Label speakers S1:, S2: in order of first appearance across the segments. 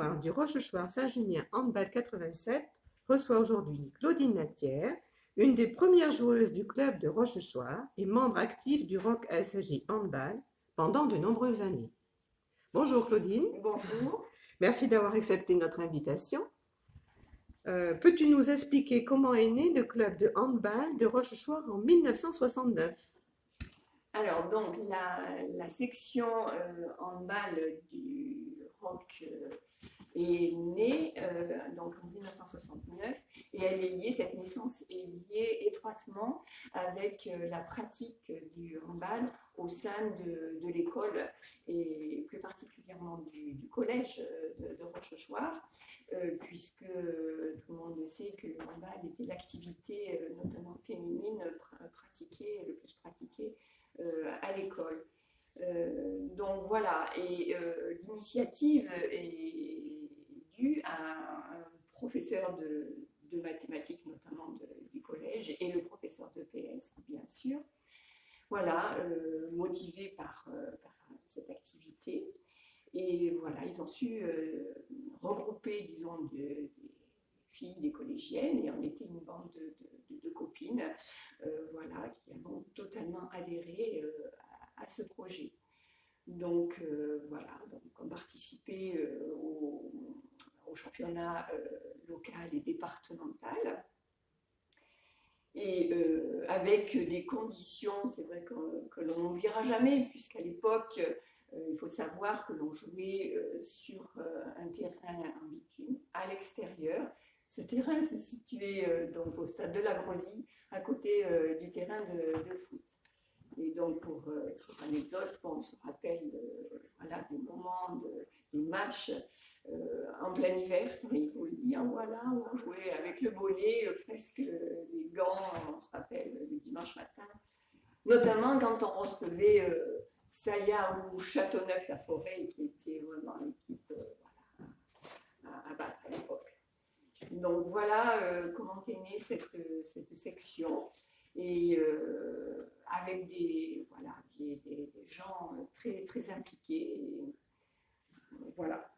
S1: Rochechouart du Rochechouart-Saint-Junien Handball 87 reçoit aujourd'hui Claudine Latière, une des premières joueuses du club de Rochechouart et membre actif du ROC ASJ Handball pendant de nombreuses années. Bonjour Claudine.
S2: Bonjour.
S1: Merci d'avoir accepté notre invitation. Peux-tu nous expliquer comment est né le club de handball de Rochechouart en 1969?
S2: Alors, donc, la section handball du ROC est née donc en 1969 et cette naissance est liée étroitement avec la pratique du handball au sein de l'école et plus particulièrement du collège de Rochechouart, puisque tout le monde sait que le handball était l'activité notamment féminine le plus pratiquée à l'école. Donc voilà, et l'initiative est due à un professeur de mathématiques, notamment du collège, et le professeur de PS, bien sûr. Voilà, motivés par cette activité. Et voilà, ils ont su regrouper, disons, des filles, des collégiennes, et on était une bande de copines, voilà, qui avons totalement adhéré à ce projet. Donc voilà, donc on participait au championnat local et départemental, et avec des conditions, c'est vrai que l'on n'oubliera jamais, puisqu'à l'époque, il faut savoir que l'on jouait sur un terrain en bitume à l'extérieur. Ce terrain se situait donc au stade de la Grosie, à côté du terrain de foot. Et donc, pour anecdote, on se rappelle voilà, des moments, des matchs en plein hiver, il faut le dire, voilà, où on jouait avec le bonnet, presque les gants, on se rappelle, le dimanche matin. Notamment quand on recevait Saya ou Châteauneuf-la-Forêt, qui était vraiment l'équipe à battre à l'époque. Donc voilà comment est née cette section, et avec des gens très, très impliqués. Et voilà.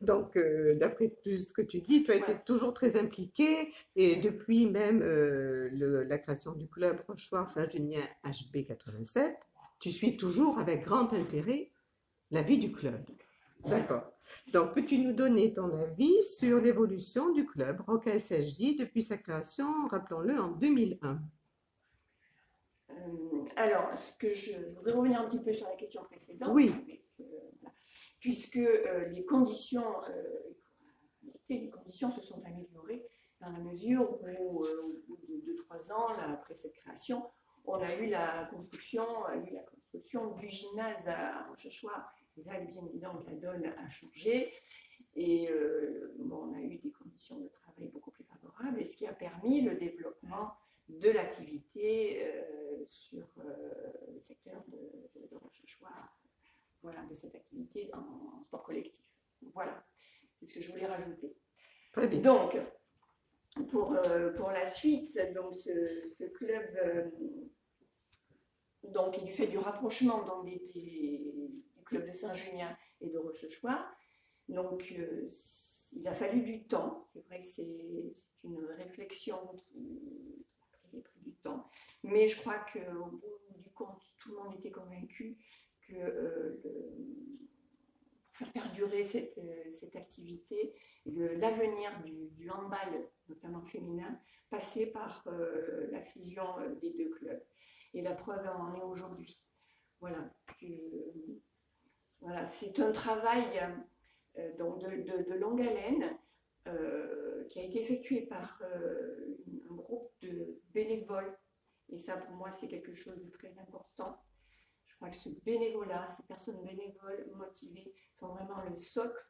S1: Donc, d'après tout ce que tu dis, tu as été toujours très impliquée, et depuis même la création du club Rochechouart-Saint-Junien HB 87, tu suis toujours avec grand intérêt la vie du club. D'accord. Donc, peux-tu nous donner ton avis sur l'évolution du club ROC ASJ depuis sa création, rappelons-le, en 2001?
S2: Alors, je voudrais revenir un petit peu sur la question précédente.
S1: Oui.
S2: Puisque les conditions se sont améliorées dans la mesure où, au bout de 3 ans, là, après cette création, on a eu la construction du gymnase à Rochechouart. Et là, bien évidemment, la donne a changé. Et on a eu des conditions de travail beaucoup plus favorables, et ce qui a permis le développement de l'activité sur le secteur de Rochechouart. Voilà, de cette activité en sport collectif. Voilà, c'est ce que je voulais rajouter.
S1: Très bien.
S2: Donc, pour la suite, donc ce club, donc, du fait du rapprochement donc, du club de Saint-Junien et de Rochechouart, donc il a fallu du temps. C'est vrai que c'est une réflexion qui a pris du temps, mais je crois qu'au bout du compte, tout le monde était convaincu que pour faire perdurer cette activité, l'avenir du handball, notamment féminin, passait par la fusion des deux clubs. Et la preuve en est aujourd'hui. Voilà, voilà, c'est un travail donc de longue haleine qui a été effectué par un groupe de bénévoles. Et ça, pour moi, c'est quelque chose de très important. Je crois que ce bénévolat, ces personnes bénévoles motivées sont vraiment le socle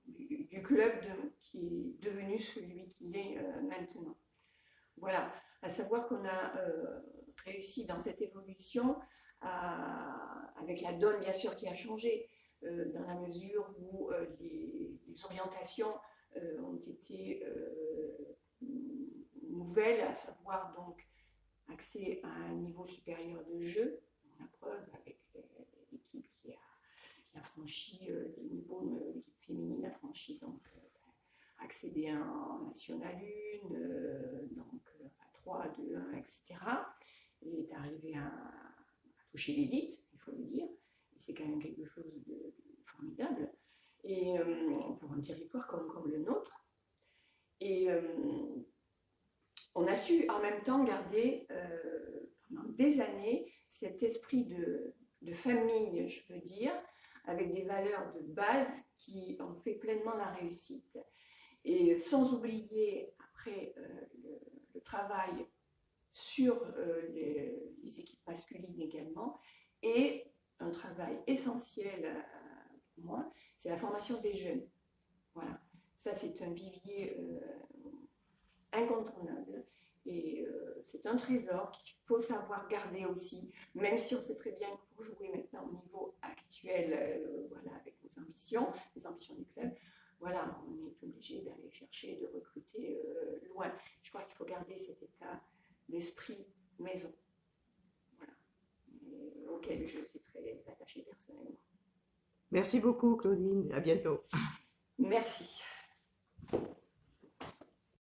S2: du club qui est devenu celui qu'il est maintenant. Voilà, à savoir qu'on a réussi dans cette évolution avec la donne bien sûr qui a changé dans la mesure où les orientations ont été nouvelles, à savoir donc accès à un niveau supérieur de jeu, la preuve avec franchi des niveaux de l'équipe féminine, a franchi donc accéder en National 1, donc à 3, 2, 1, etc. Et est arrivé à toucher l'élite, il faut le dire. Et c'est quand même quelque chose de formidable. Et pour un territoire comme le nôtre. Et on a su en même temps garder pendant des années cet esprit de famille, je veux dire, avec des valeurs de base qui ont fait pleinement la réussite. Et sans oublier après le travail sur les équipes masculines également, et un travail essentiel pour moi, c'est la formation des jeunes. Voilà, ça c'est un vivier incontournable et c'est un trésor qu'il faut savoir garder aussi, même si on sait très bien que pour jouer maintenant au niveau actuel, voilà, avec nos ambitions, les ambitions du club, voilà, on est obligé d'aller chercher, de recruter loin. Je crois qu'il faut garder cet état d'esprit maison, voilà, auquel je suis très attachée personnellement.
S1: Merci beaucoup, Claudine. À bientôt.
S2: Merci.